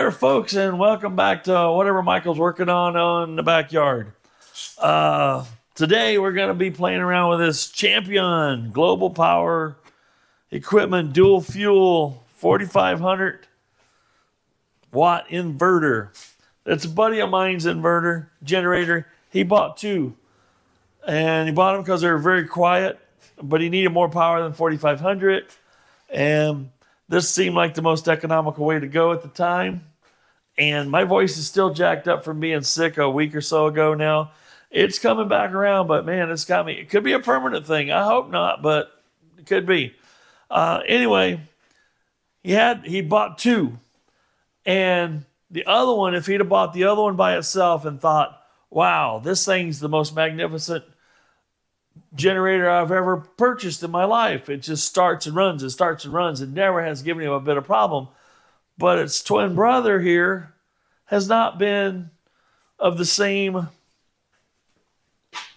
there, folks, and welcome back to whatever Michael's working on in the backyard. Today, we're going to be playing around with this Champion Global Power Equipment Dual Fuel 4,500 watt inverter. It's a buddy of mine's inverter generator. He bought two, and he bought them because they were very quiet, but he needed more power than 4,500, and this seemed like the most economical way to go at the time. And my voice is still jacked up from being sick a week or so ago now. It's coming back around, but man, it's got me. It could be a permanent thing. I hope not, but it could be. Anyway, he bought two. And the other one, if he'd have bought the other one by itself and thought, wow, this thing's the most magnificent generator I've ever purchased in my life. It just starts and runs and starts and runs and never has given him a bit of problem. But its twin brother here has not been of the same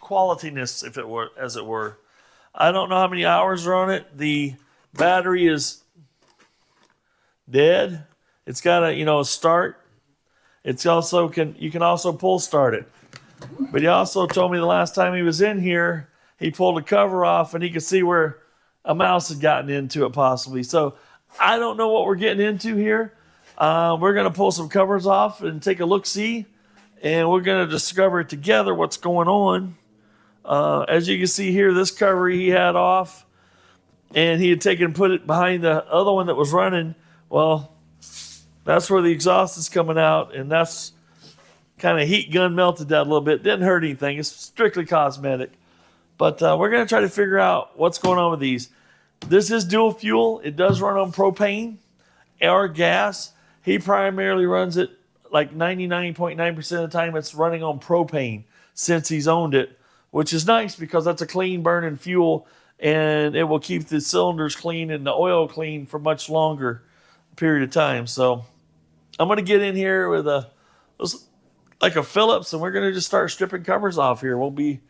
qualityness, as it were. I don't know how many hours are on it. The battery is dead. It's got a start. It's also you can also pull start it. But he also told me the last time he was in here, he pulled the cover off and he could see where a mouse had gotten into it possibly. So I don't know what we're getting into here. We're going to pull some covers off and take a look-see. And we're going to discover together what's going on. As you can see here, this cover he had off. And he had taken and put it behind the other one that was running. Well, that's where the exhaust is coming out. And that's kind of heat gun melted that a little bit. Didn't hurt anything. It's strictly cosmetic. But we're going to try to figure out what's going on with these. This is dual fuel. It does run on propane or gas. He primarily runs it like 99.9% of the time it's running on propane since he's owned it, which is nice because that's a clean burning fuel and it will keep the cylinders clean and the oil clean for much longer period of time. So I'm going to get in here with a Phillips and we're going to just start stripping covers off here. We'll be...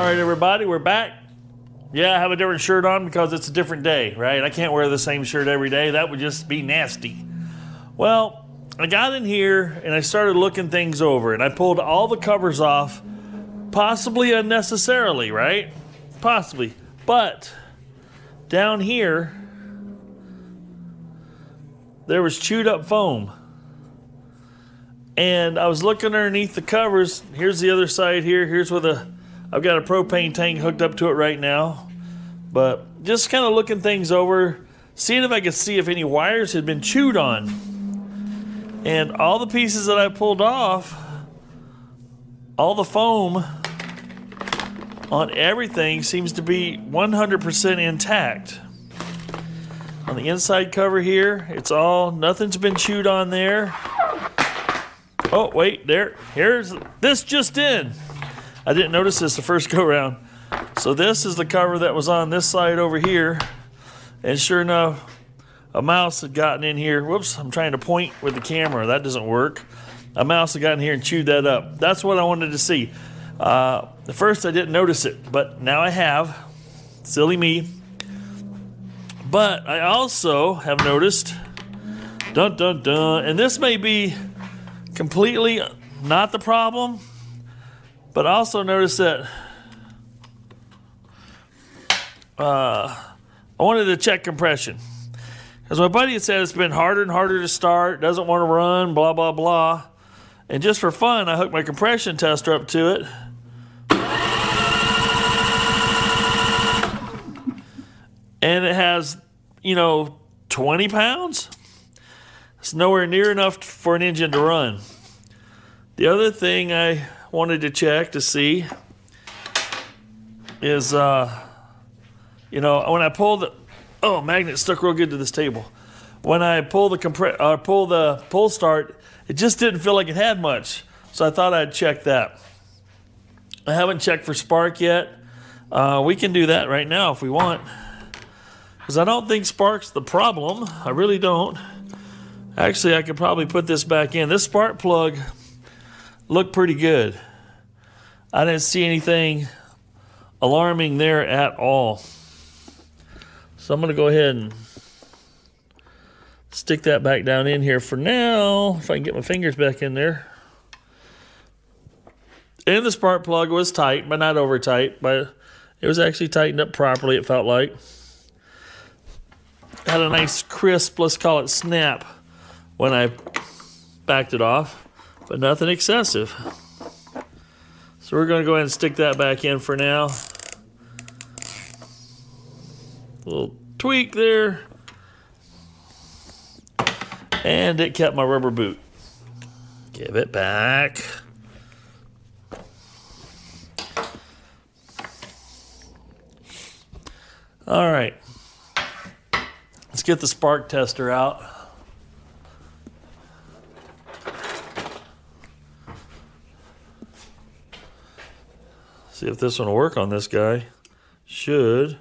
Everybody, we're back. Yeah, I have a different shirt on because it's a different day, right? I can't wear the same shirt every day. That would just be nasty. Well, I got in here and I started looking things over and I pulled all the covers off, possibly unnecessarily, right? Possibly. But down here, there was chewed up foam. And I was looking underneath the covers. Here's the other side here. Here's where I've got a propane tank hooked up to it right now. But just kind of looking things over, seeing if I could see if any wires had been chewed on. And all the pieces that I pulled off, all the foam on everything seems to be 100% intact. On the inside cover here, nothing's been chewed on there. Oh, wait, here's this just in. I didn't notice this the first go round. So this is the cover that was on this side over here. And sure enough, a mouse had gotten in here. Whoops, I'm trying to point with the camera. That doesn't work. A mouse had gotten here and chewed that up. That's what I wanted to see. At first I didn't notice it, but now I have. Silly me. But I also have noticed, dun dun dun, and this may be completely not the problem, but I also noticed that I wanted to check compression. Because my buddy had said it's been harder and harder to start, doesn't want to run, blah, blah, blah. And just for fun, I hooked my compression tester up to it. And it has, 20 pounds. It's nowhere near enough for an engine to run. The other thing I wanted to check to see is, when I pull magnet stuck real good to this table. When I pull the pull start, it just didn't feel like it had much. So I thought I'd check that. I haven't checked for spark yet. We can do that right now if we want. Because I don't think spark's the problem. I really don't. Actually, I could probably put this back in. This spark plug looked pretty good. I didn't see anything alarming there at all. So I'm going to go ahead and stick that back down in here for now, if I can get my fingers back in there. And the spark plug was tight, but not over tight, but it was actually tightened up properly, it felt like. Had a nice crisp, let's call it snap, when I backed it off, but nothing excessive. So we're going to go ahead and stick that back in for now. A little tweak there. And it kept my rubber boot. Give it back. All right. Let's get the spark tester out. See if this one will work on this guy. Should.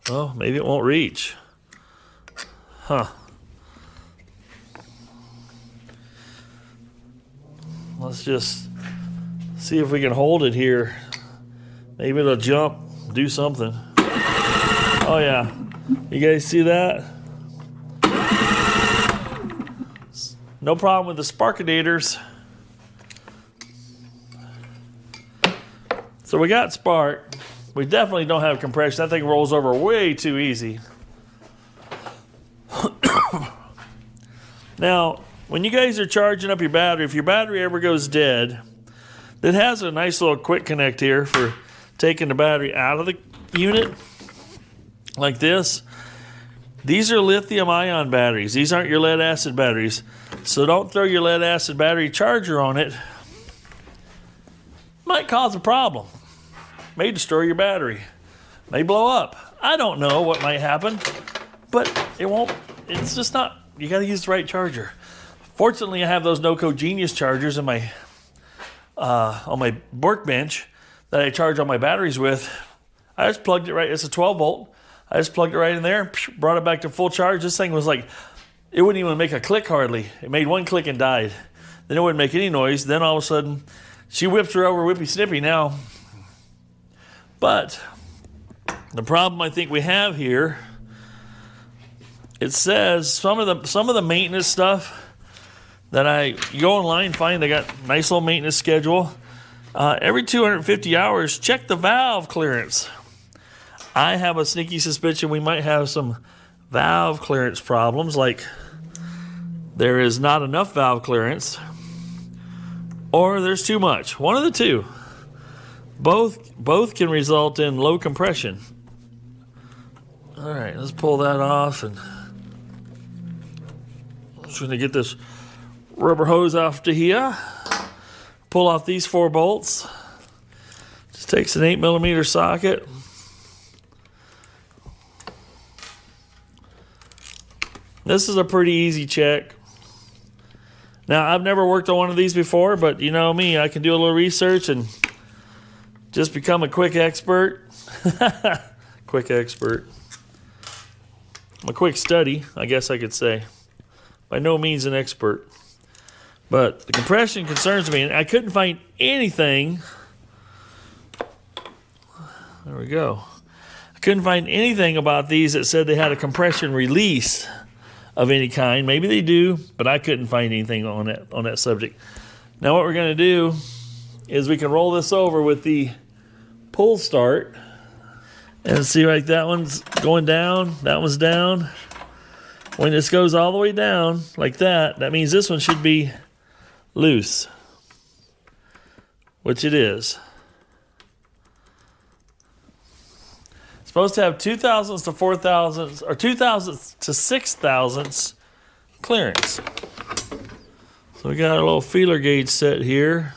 Oh, maybe it won't reach. Huh. Let's just see if we can hold it here. Maybe it'll jump, do something. Oh yeah. You guys see that? No problem with the sparkinators. So we got spark. We definitely don't have compression. That thing rolls over way too easy. Now, when you guys are charging up your battery, if your battery ever goes dead, it has a nice little quick connect here for taking the battery out of the unit, like this. These are lithium ion batteries. These aren't your lead acid batteries. So don't throw your lead acid battery charger on it. Might cause a problem. May destroy your battery. May blow up. I don't know what might happen, but it won't. It's just not. You got to use the right charger. Fortunately, I have those NoCo Genius chargers in my on my workbench that I charge all my batteries with. I just plugged it right. It's a 12 volt. I just plugged it right in there, brought it back to full charge. This thing was like, it wouldn't even make a click hardly. It made one click and died. Then it wouldn't make any noise. Then all of a sudden, she whips her over whippy snippy now. But the problem I think we have here, it says some of the maintenance stuff that you go online, find they got a nice little maintenance schedule. Every 250 hours, check the valve clearance. I have a sneaky suspicion we might have some valve clearance problems, like there is not enough valve clearance or there's too much. One of the two. Both can result in low compression. All right, let's pull that off, and I'm just going to get this rubber hose off to here. Pull off these 4 bolts. Just takes an 8mm socket. This is a pretty easy check. Now, I've never worked on one of these before, but you know me, I can do a little research and just become a quick expert. Quick expert. I'm a quick study, I guess I could say. By no means an expert. But the compression concerns me, and I couldn't find anything. There we go. I couldn't find anything about these that said they had a compression release of any kind. Maybe they do, but I couldn't find anything on that subject. Now what we're going to do is we can roll this over with the pull start and see, like, that one's going down, that one's down. When this goes all the way down like that, that means this one should be loose, which it is. It's supposed to have 2/1000 to 4/1000 or 2/1000 to 6/1000 clearance. So we got a little feeler gauge set here.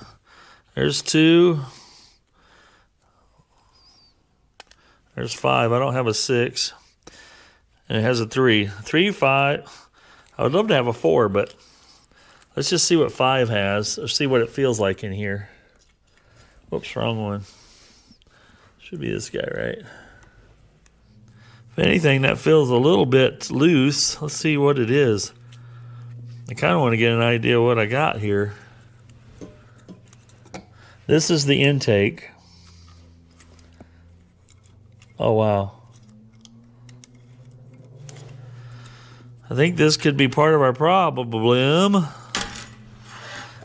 There's 2. There's 5. I don't have a 6. And it has a 3. 3, 5. I would love to have a 4, but let's just see what 5 has, or see what it feels like in here. Whoops, wrong one. Should be this guy, right? If anything, that feels a little bit loose. Let's see what it is. I kind of want to get an idea of what I got here. This is the intake. Oh, wow. I think this could be part of our problem.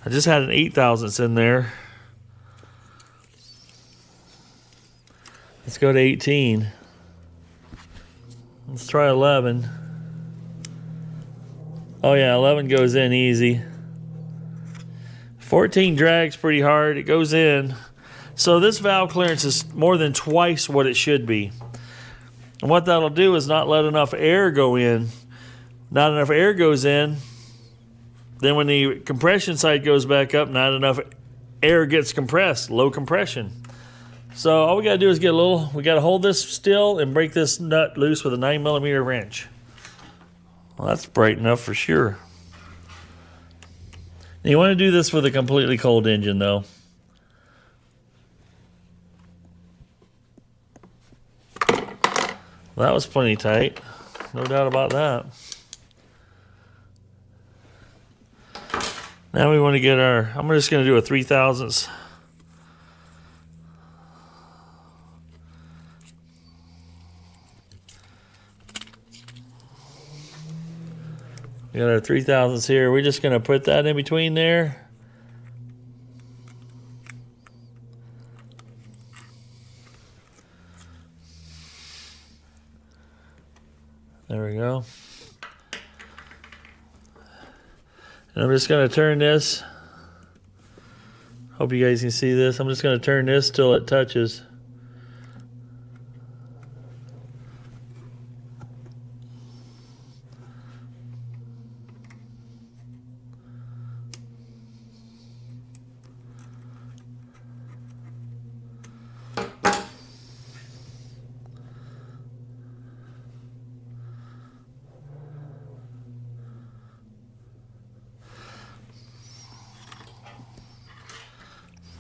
I just had an 8 thousandths in there. Let's go to 18. Let's try 11. Oh yeah, 11 goes in easy. 14 drags pretty hard. It goes in. So this valve clearance is more than twice what it should be. And what that'll do is not let enough air go in. Not enough air goes in. Then when the compression side goes back up, not enough air gets compressed, low compression. So all we gotta do is get a little, we gotta hold this still and break this nut loose with a 9mm wrench. Well, that's bright enough for sure. You wanna do this with a completely cold engine though. Well, that was plenty tight, no doubt about that. Now we want to get our, I'm just going to do a 3 thousandths. We got our 3 thousandths here. We're just going to put that in between there. There we go. And I'm just going to turn this. Hope you guys can see this. I'm just going to turn this till it touches.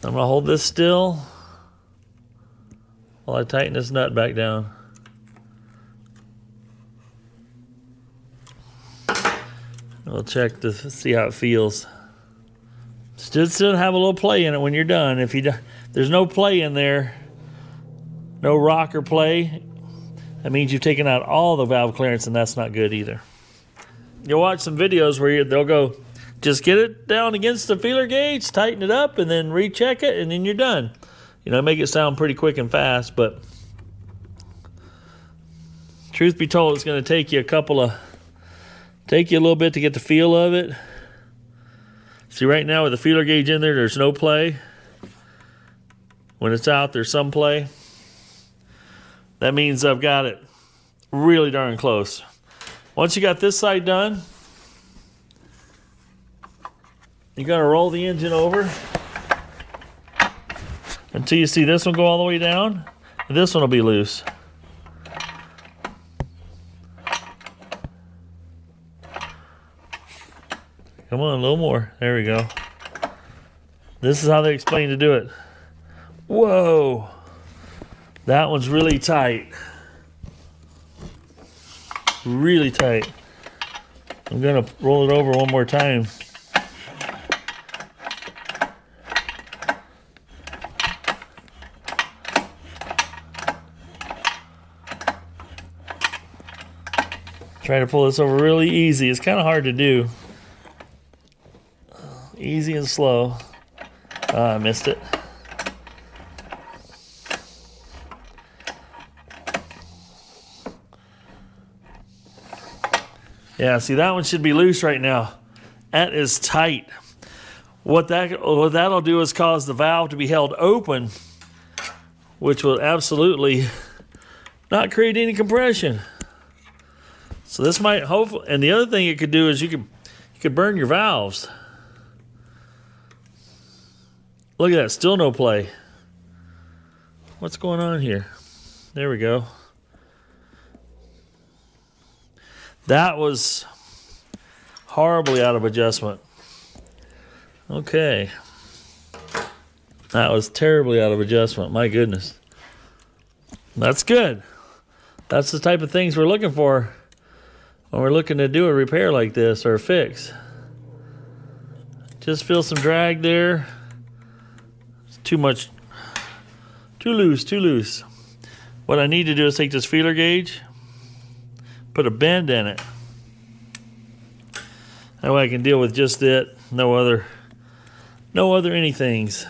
I'm going to hold this still while I tighten this nut back down. We'll check to see how it feels. Still have a little play in it when you're done. If there's no play in there, no rocker play, that means you've taken out all the valve clearance, and that's not good either. You'll watch some videos where they'll go, just get it down against the feeler gauge, tighten it up, and then recheck it, and then you're done. You know, make it sound pretty quick and fast, but truth be told, it's going to take you a little bit to get the feel of it. See, right now with the feeler gauge in there, there's no play. When it's out, there's some play. That means I've got it really darn close. Once you got this side done, you're going to roll the engine over until you see this one go all the way down, and this one will be loose. Come on, a little more. There we go. This is how they explain to do it. Whoa. That one's really tight. Really tight. I'm going to roll it over one more time. Try to pull this over really easy. It's kind of hard to do. Easy and slow. I missed it. Yeah, see, that one should be loose right now. That is tight. What that'll do is cause the valve to be held open, which will absolutely not create any compression. So this might hopefully, and the other thing it could do is you could burn your valves. Look at that, still no play. What's going on here? There we go. That was horribly out of adjustment. Okay. That was terribly out of adjustment, my goodness. That's good. That's the type of things we're looking for when we're looking to do a repair like this or a fix. Just feel some drag there. It's too much, too loose. What I need to do is take this feeler gauge, put a bend in it. That way I can deal with just it, no other anythings.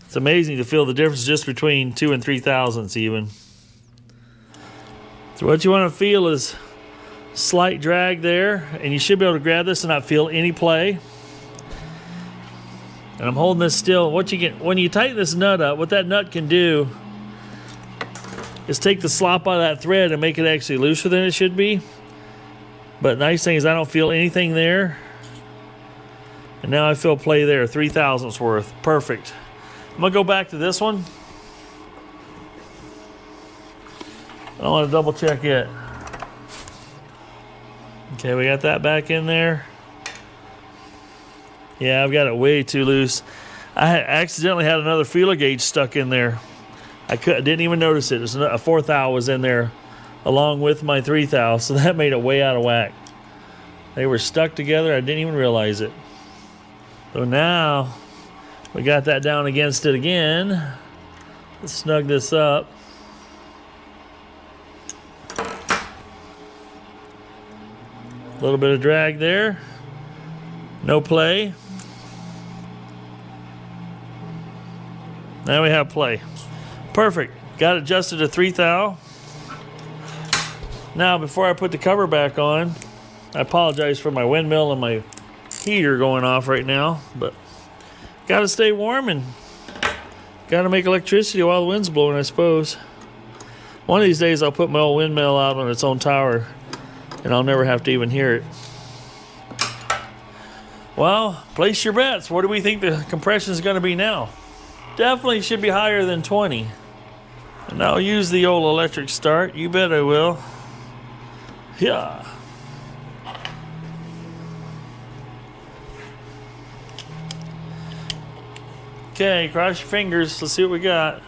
It's amazing to feel the difference just between 2 and 3 thousandths even. So what you want to feel is slight drag there, and you should be able to grab this and not feel any play. And I'm holding this still. What you get when you tighten this nut up, what that nut can do is take the slop out of that thread and make it actually looser than it should be. But the nice thing is I don't feel anything there. And now I feel play there, 3 thousandths worth. Perfect. I'm gonna go back to this one. I want to double check it. Okay, we got that back in there. Yeah, I've got it way too loose. I accidentally had another feeler gauge stuck in there. I didn't even notice it. There's a 4 thou was in there along with my 3 thou, so that made it way out of whack. They were stuck together. I didn't even realize it. So now we got that down against it again. Let's snug this up. A little bit of drag there. No play. Now we have play. Perfect. Got it adjusted to 3 thou. Now, before I put the cover back on, I apologize for my windmill and my heater going off right now, but got to stay warm and got to make electricity while the wind's blowing, I suppose. One of these days I'll put my old windmill out on its own tower and I'll never have to even hear it. Well, place your bets. What do we think the compression is going to be now? Definitely should be higher than 20. And I'll use the old electric start. You bet I will. Yeah. Okay, cross your fingers. Let's see what we got.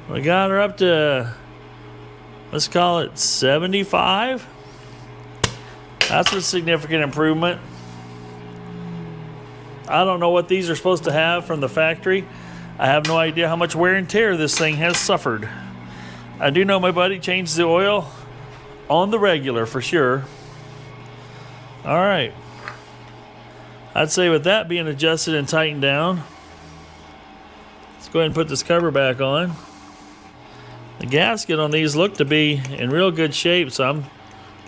We got her up to, let's call it 75. That's a significant improvement. I don't know what these are supposed to have from the factory. I have no idea how much wear and tear this thing has suffered. I do know my buddy changed the oil on the regular for sure. All right. I'd say with that being adjusted and tightened down, let's go ahead and put this cover back on. The gasket on these look to be in real good shape, so I'm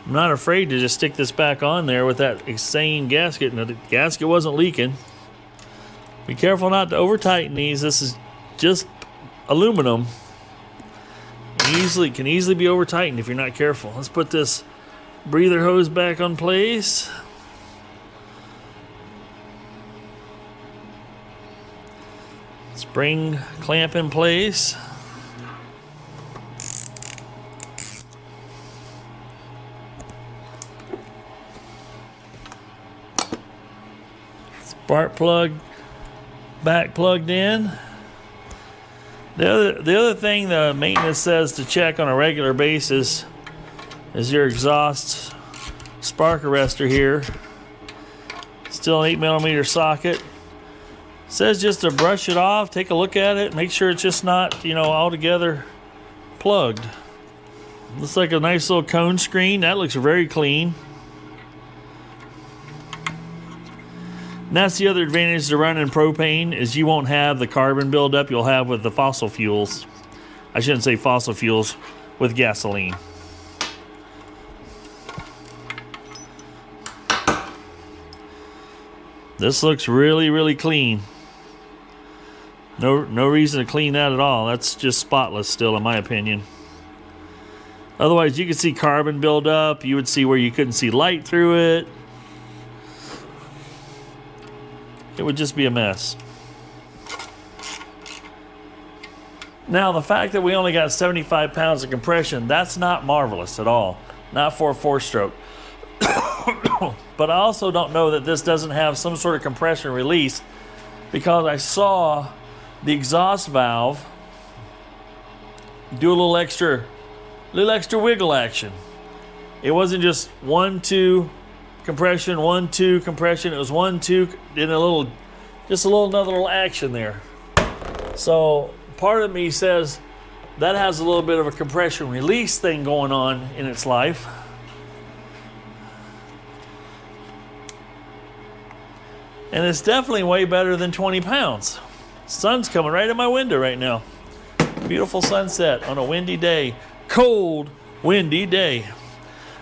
not afraid to just stick this back on there with that insane gasket. Now, the gasket wasn't leaking. Be careful not to over tighten these. This is just aluminum. Can easily be over tightened if you're not careful. Let's put this breather hose back on place. Spring clamp in place. Spark plug back plugged in. The other thing the maintenance says to check on a regular basis is your exhaust spark arrestor here. Still an 8mm socket. It says just to brush it off, take a look at it, make sure it's just not, all together plugged. Looks like a nice little cone screen. That looks very clean. And that's the other advantage to running propane is you won't have the carbon buildup you'll have with the fossil fuels. I shouldn't say fossil fuels, with gasoline. This looks really, really clean. No reason to clean that at all. That's just spotless still, in my opinion. Otherwise, you could see carbon buildup. You would see where you couldn't see light through it. It would just be a mess. Now, the fact that we only got 75 pounds of compression, that's not marvelous at all. not for a 4-stroke. But I also don't know that this doesn't have some sort of compression release, because I saw the exhaust valve do a little extra wiggle action. It wasn't just 1, 2 compression, 1, 2 compression. It was 1, 2, then another little action there. So part of me says that has a little bit of a compression release thing going on in its life. And it's definitely way better than 20 pounds. Sun's coming right in my window right now. Beautiful sunset on a windy day. Cold, windy day.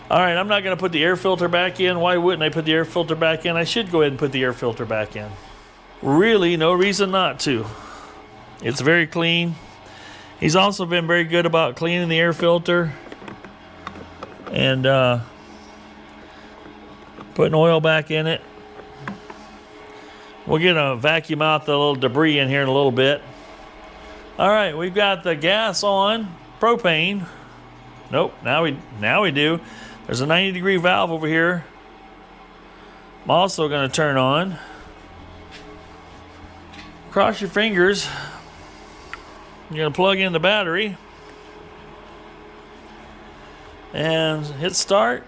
All right, I'm not going to put the air filter back in. Why wouldn't I put the air filter back in? I should go ahead and put the air filter back in. Really, no reason not to. It's very clean. He's also been very good about cleaning the air filter and putting oil back in it. We'll get a vacuum out the little debris in here in a little bit. All right, we've got the gas on, propane. Nope, now we do. There's a 90-degree valve over here. I'm also going to turn on. Cross your fingers. You're going to plug in the battery and hit start.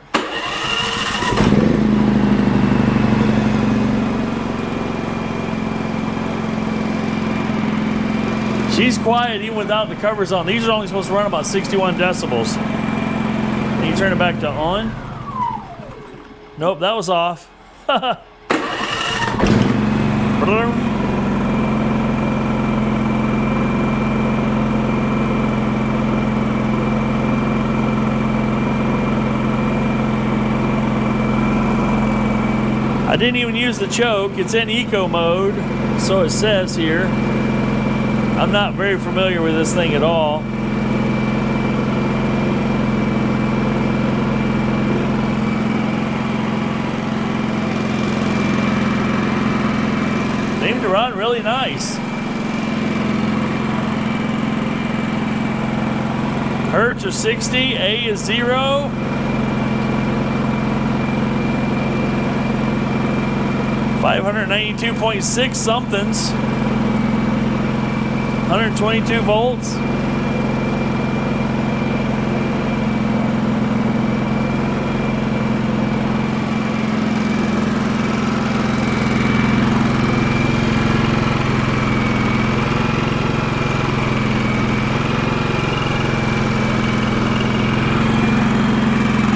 She's quiet even without the covers on. These are only supposed to run about 61 decibels. Can you turn it back to on? Nope, that was off. I didn't even use the choke. It's in eco mode, so it says here. I'm not very familiar with this thing at all. Seems to run really nice. Hertz are 60, A is 0. $592.6 somethings. 122 volts.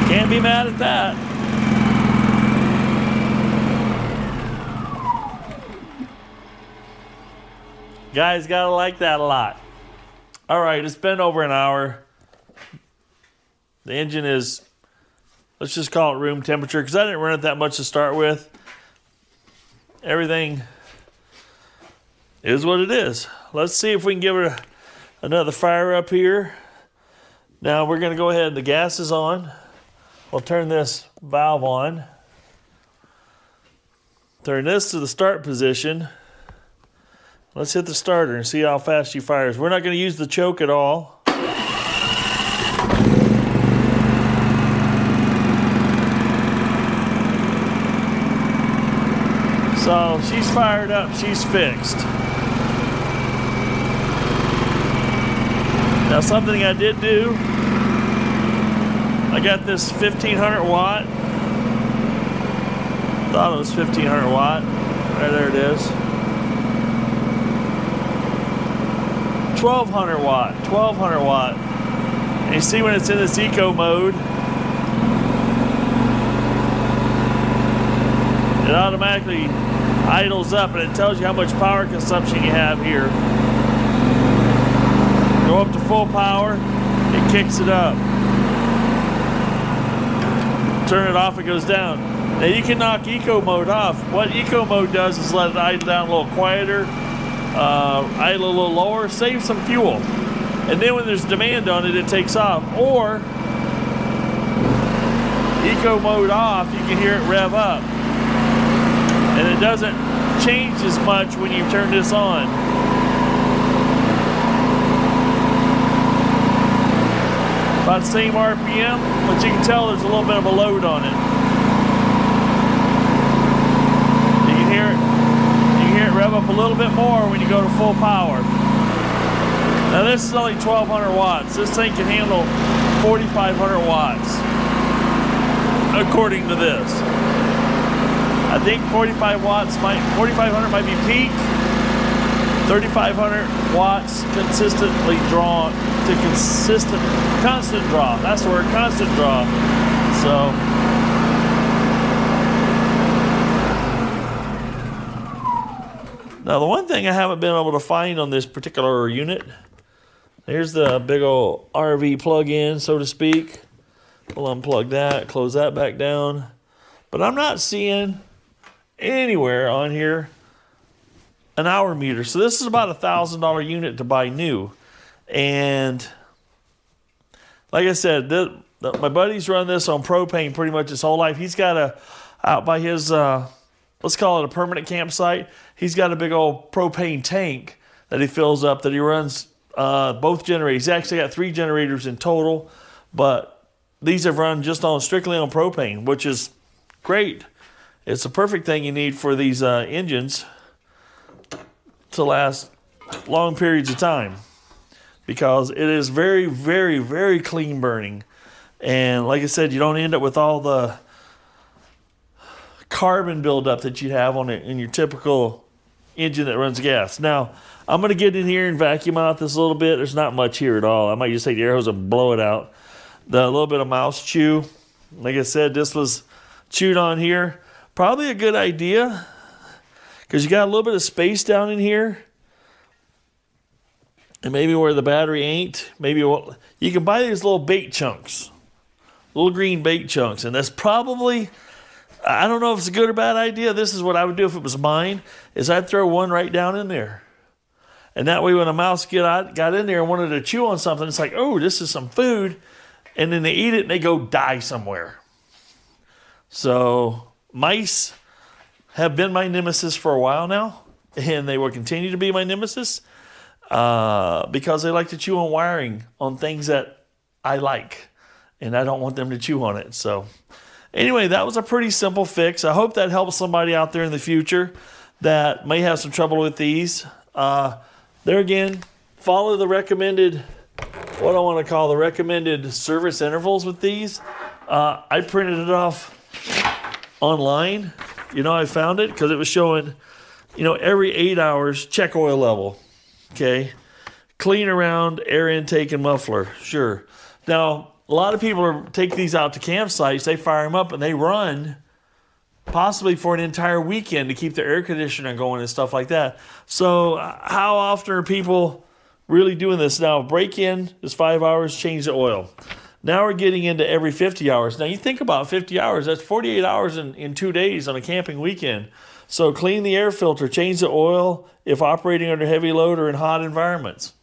Can't be mad at that. Guys, gotta like that a lot. All right, it's been over an hour. The engine is, let's just call it room temperature, because I didn't run it that much to start with. Everything is what it is. Let's see if we can give it another fire up here. Now we're gonna go ahead, the gas is on. We'll turn this valve on. Turn this to the start position. Let's hit the starter and see how fast she fires. We're not going to use the choke at all. So she's fired up, she's fixed. Now something I did do, I got this 1500 watt. Thought it was 1500 watt. Right there it is. 1200 watt. And you see when it's in this eco mode, it automatically idles up and it tells you how much power consumption you have here. Go up to full power, it kicks it up. Turn it off, it goes down. Now you can knock eco mode off. What eco mode does is let it idle down a little quieter, idle a little lower, save some fuel. And then when there's demand on it, it takes off. Or eco mode off, you can hear it rev up. And it doesn't change as much when you turn this on. About the same RPM, but you can tell there's a little bit of a load on it. You can hear it rev up a little bit more when you go to full power. Now this is only 1200 watts. This thing can handle 4500 watts, according to this. I think 4500 might be peak. 3500 watts consistently drawn to constant draw. That's the word, constant draw. So now the one thing I haven't been able to find on this particular unit, here's the big old RV plug-in, so to speak. We'll unplug that, close that back down. But I'm not seeing anywhere on here an hour meter. So this is about $1,000 unit to buy new. And like I said, my buddy's run this on propane pretty much his whole life. He's got out by his, let's call it a permanent campsite, he's got a big old propane tank that he fills up that he runs both generators. He's actually got 3 generators in total, but these have run just strictly on propane, which is great. It's the perfect thing you need for these engines to last long periods of time, because it is very, very, very clean burning. And like I said, you don't end up with all the carbon buildup that you have in your typical engine that runs gas. Now, I'm going to get in here and vacuum out this a little bit. There's not much here at all. I might just take the air hose and blow it out. The little bit of mouse chew, like I said, this was chewed on here. Probably a good idea, because you got a little bit of space down in here. And maybe where the battery ain't, you can buy these little bait chunks. Little green bait chunks. And that's probably, I don't know if it's a good or bad idea. This is what I would do if it was mine, is I'd throw one right down in there. And that way when a mouse got in there and wanted to chew on something, it's like, oh, this is some food. And then they eat it and they go die somewhere. So mice have been my nemesis for a while now, and they will continue to be my nemesis because they like to chew on wiring on things that I like, and I don't want them to chew on it. So anyway, that was a pretty simple fix. I hope that helps somebody out there in the future that may have some trouble with these. There again, follow the recommended, what I want to call the recommended service intervals with these. I printed it off online. I found it because it was showing, every 8 hours, check oil level. Okay. Clean around air intake and muffler. Sure. Now, a lot of people take these out to campsites, they fire them up and they run possibly for an entire weekend to keep their air conditioner going and stuff like that. So how often are people really doing this? Now, break-in is 5 hours, change the oil. Now we're getting into every 50 hours. Now you think about 50 hours, that's 48 hours in 2 days on a camping weekend. So clean the air filter, change the oil if operating under heavy load or in hot environments.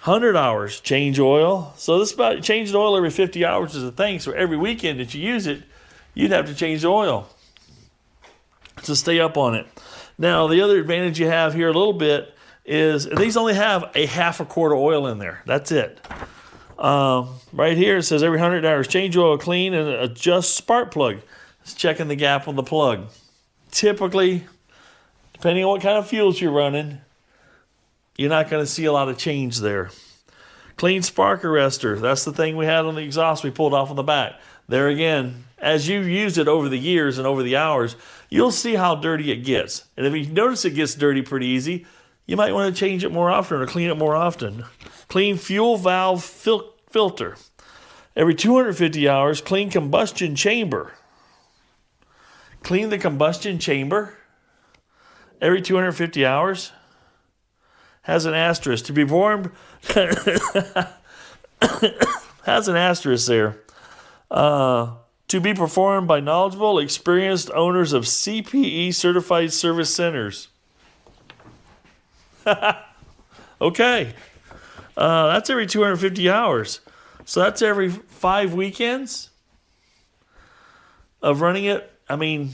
100 hours, change oil. So this about changing oil every 50 hours is a thing. So every weekend that you use it, you'd have to change the oil to stay up on it. Now the other advantage you have here a little bit is these only have a half a quart of oil in there. That's it. Right here it says every 100 hours change oil, clean, and adjust spark plug. It's checking the gap on the plug. Typically, depending on what kind of fuels you're running, you're not going to see a lot of change there. Clean spark arrestor. That's the thing we had on the exhaust we pulled off on the back. There again, as you use it over the years and over the hours, you'll see how dirty it gets. And if you notice it gets dirty pretty easy, you might want to change it more often or clean it more often. Clean fuel valve filter. Every 250 hours, clean combustion chamber. Clean the combustion chamber every 250 hours. Has an asterisk. To be performed, has an asterisk there. To be performed by knowledgeable, experienced owners of CPE certified service centers. Okay. That's every 250 hours. So that's every 5 weekends of running it. I mean,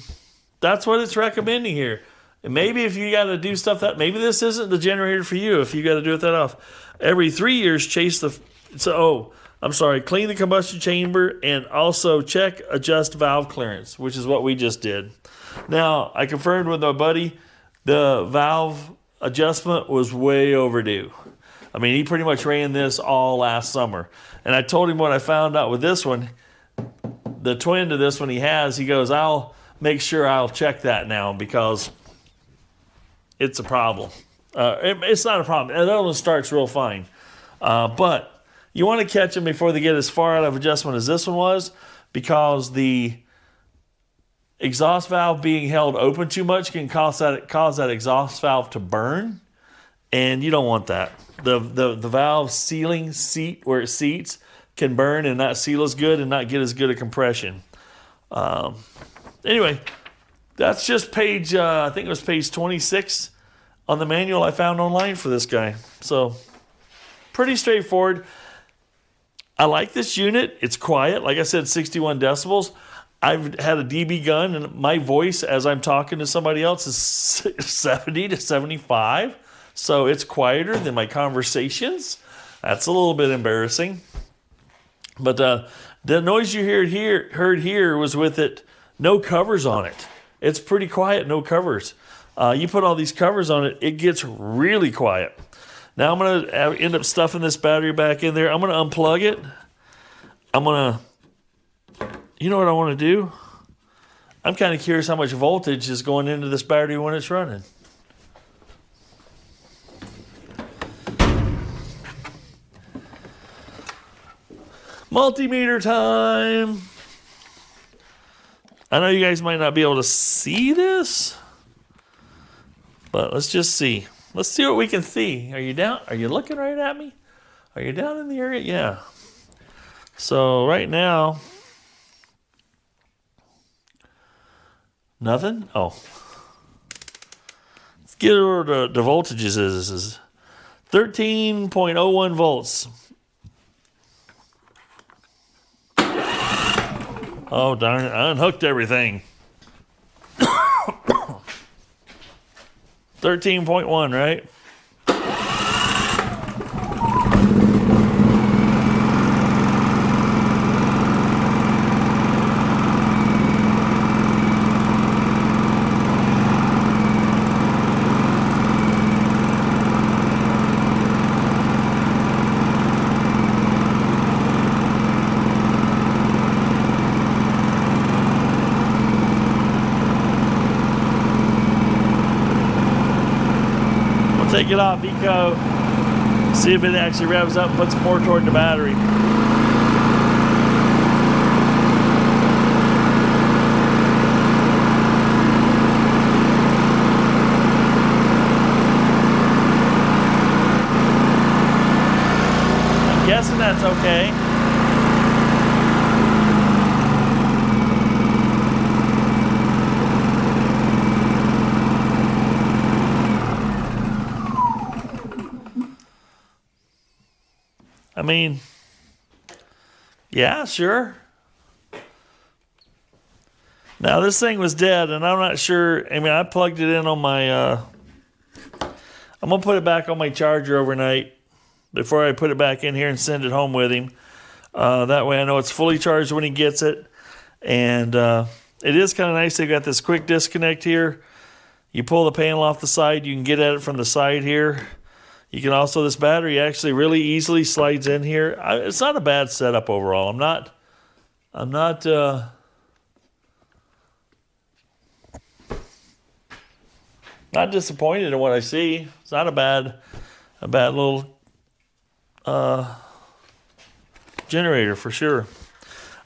that's what it's recommending here. And maybe if you got to do stuff maybe this isn't the generator for you if you got to do it that off. Every 3 years, change I'm sorry, clean the combustion chamber and also check adjust valve clearance, which is what we just did. Now, I confirmed with my buddy, the valve adjustment was way overdue. I mean, he pretty much ran this all last summer. And I told him what I found out with this one, the twin to this one he has, he goes, I'll make sure I'll check that now because it's a problem. It's not a problem. It only starts real fine. But you want to catch them before they get as far out of adjustment as this one was, because the exhaust valve being held open too much can cause that exhaust valve to burn, and you don't want that. The valve sealing seat where it seats can burn and not seal as good and not get as good a compression. Anyway, that's just page, I think it was page 26 on the manual I found online for this guy. So pretty straightforward. I like this unit. It's quiet. Like I said, 61 decibels. I've had a DB gun, and my voice as I'm talking to somebody else is 70 to 75. So it's quieter than my conversations. That's a little bit embarrassing. But the noise you heard here was with it, no covers on it. It's pretty quiet, no covers. You put all these covers on it, it gets really quiet. Now I'm going to end up stuffing this battery back in there. I'm going to unplug it. You know what I want to do? I'm kind of curious how much voltage is going into this battery when it's running. Multimeter time. I know you guys might not be able to see this, but let's just see. Let's see what we can see. Are you down? Are you looking right at me? Are you down in the area? Yeah. So right now, nothing? Oh. Let's get where the voltages is. This is 13.01 volts. Oh, darn it. I unhooked everything. 13.1, right? Take it off eco, see if it actually revs up and puts more toward the battery. I'm guessing that's okay. I mean, yeah, sure. Now, this thing was dead, and I'm not sure. I mean, I plugged it in on my, I'm going to put it back on my charger overnight before I put it back in here and send it home with him. That way I know it's fully charged when he gets it. And it is kind of nice. They got this quick disconnect here. You pull the panel off the side. You can get at it from the side here. You can also, this battery actually really easily slides in here. It's not a bad setup overall. I'm not disappointed in what I see. It's not a bad little generator for sure.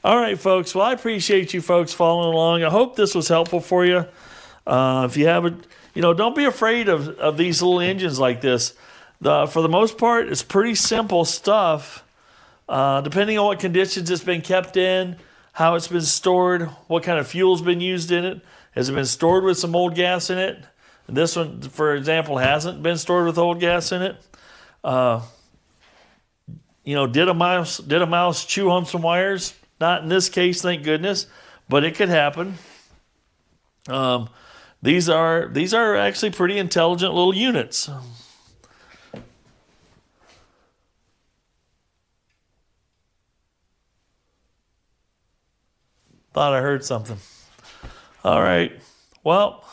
All right, folks. Well, I appreciate you folks following along. I hope this was helpful for you. If you haven't, don't be afraid of these little engines like this. For the most part, it's pretty simple stuff. Depending on what conditions it's been kept in, how it's been stored, what kind of fuel's been used in it. Has it been stored with some old gas in it? This one, for example, hasn't been stored with old gas in it. Did a mouse chew on some wires? Not in this case, thank goodness, but it could happen. These are actually pretty intelligent little units. Thought I heard something. All right. Well,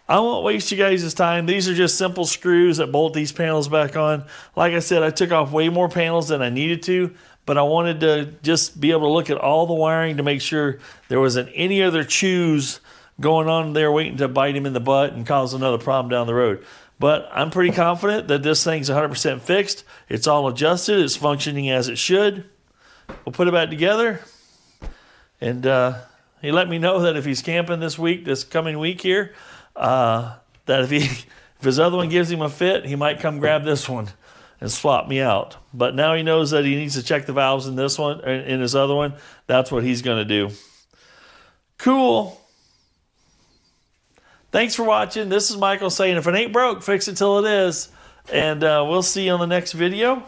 I won't waste you guys' time. These are just simple screws that bolt these panels back on. Like I said, I took off way more panels than I needed to, but I wanted to just be able to look at all the wiring to make sure there wasn't any other chews going on there waiting to bite him in the butt and cause another problem down the road. But I'm pretty confident that this thing's 100% fixed. It's all adjusted. It's functioning as it should. We'll put it back together. And he let me know that if he's camping this coming week here, that if his other one gives him a fit, he might come grab this one and swap me out. But now he knows that he needs to check the valves in this one, in his other one. That's what he's going to do. Cool. Thanks for watching. This is Michael saying, if it ain't broke, fix it till it is. And we'll see you on the next video.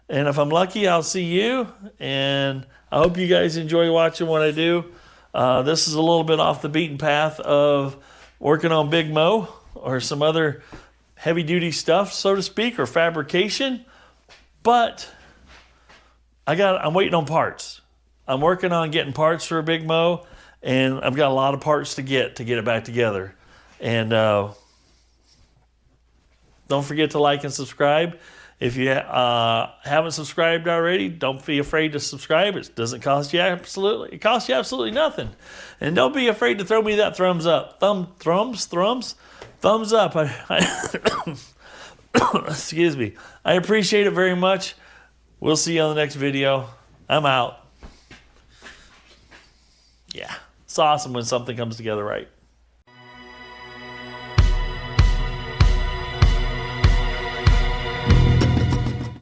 And if I'm lucky, I'll see you. And I hope you guys enjoy watching what I do. This is a little bit off the beaten path of working on Big Mo or some other heavy-duty stuff, so to speak, or fabrication. But I'm waiting on parts. I'm working on getting parts for a Big Mo, and I've got a lot of parts to get it back together. And don't forget to like and subscribe. If you haven't subscribed already, don't be afraid to subscribe. It doesn't cost you absolutely. It costs you absolutely nothing. And don't be afraid to throw me that thumbs up. Thumbs up. Excuse me. I appreciate it very much. We'll see you on the next video. I'm out. Yeah, it's awesome when something comes together right.